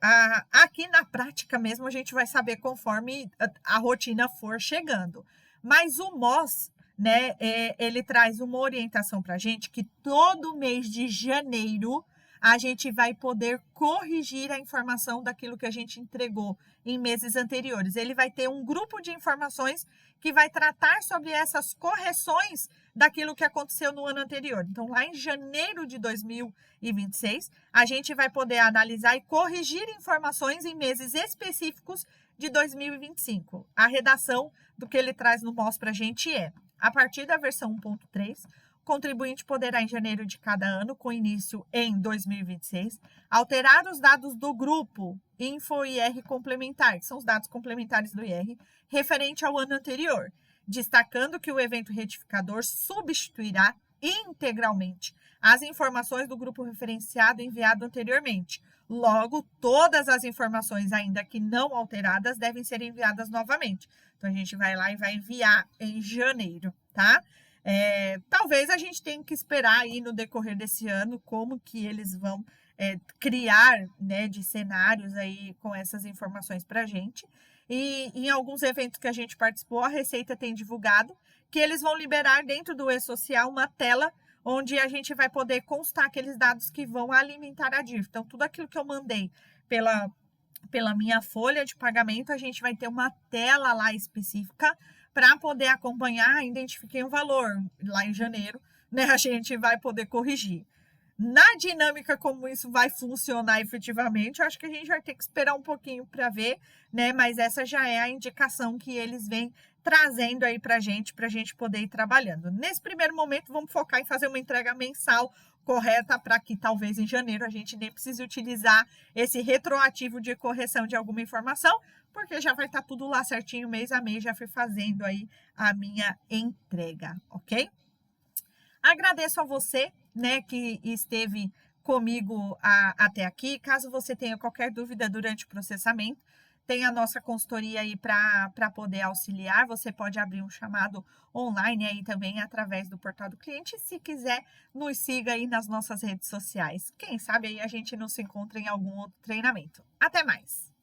aqui na prática mesmo, a gente vai saber conforme a rotina for chegando. Mas o MOS, né, ele traz uma orientação para a gente que todo mês de janeiro a gente vai poder corrigir a informação daquilo que a gente entregou em meses anteriores. Ele vai ter um grupo de informações que vai tratar sobre essas correções daquilo que aconteceu no ano anterior. Então, lá em janeiro de 2026, a gente vai poder analisar e corrigir informações em meses específicos de 2025. A redação do que ele traz no MOS para a gente a partir da versão 1.3, contribuinte poderá, em janeiro de cada ano, com início em 2026, alterar os dados do grupo InfoIR complementar, que são os dados complementares do IR, referente ao ano anterior, destacando que o evento retificador substituirá integralmente as informações do grupo referenciado enviado anteriormente. Logo, todas as informações, ainda que não alteradas, devem ser enviadas novamente. Então, a gente vai lá e vai enviar em janeiro, tá? Talvez a gente tenha que esperar aí no decorrer desse ano como que eles vão criar, né, de cenários aí com essas informações para a gente. E em alguns eventos que a gente participou, a Receita tem divulgado que eles vão liberar dentro do e-social uma tela onde a gente vai poder constar aqueles dados que vão alimentar a DIRF. Então, tudo aquilo que eu mandei pela minha folha de pagamento, a gente vai ter uma tela lá específica para poder acompanhar. Identifiquei um valor lá em janeiro, né? A gente vai poder corrigir. Na dinâmica como isso vai funcionar efetivamente, eu acho que a gente vai ter que esperar um pouquinho para ver, né? Mas essa já é a indicação que eles vêm trazendo aí para a gente poder ir trabalhando. Nesse primeiro momento, vamos focar em fazer uma entrega mensal correta para que talvez em janeiro a gente nem precise utilizar esse retroativo de correção de alguma informação, porque já vai estar tudo lá certinho, mês a mês, já fui fazendo aí a minha entrega, ok? Agradeço a você, né, que esteve comigo até aqui. Caso você tenha qualquer dúvida durante o processamento, tem a nossa consultoria aí para poder auxiliar. Você pode abrir um chamado online aí também através do portal do cliente. Se quiser, nos siga aí nas nossas redes sociais. Quem sabe aí a gente não se encontra em algum outro treinamento. Até mais!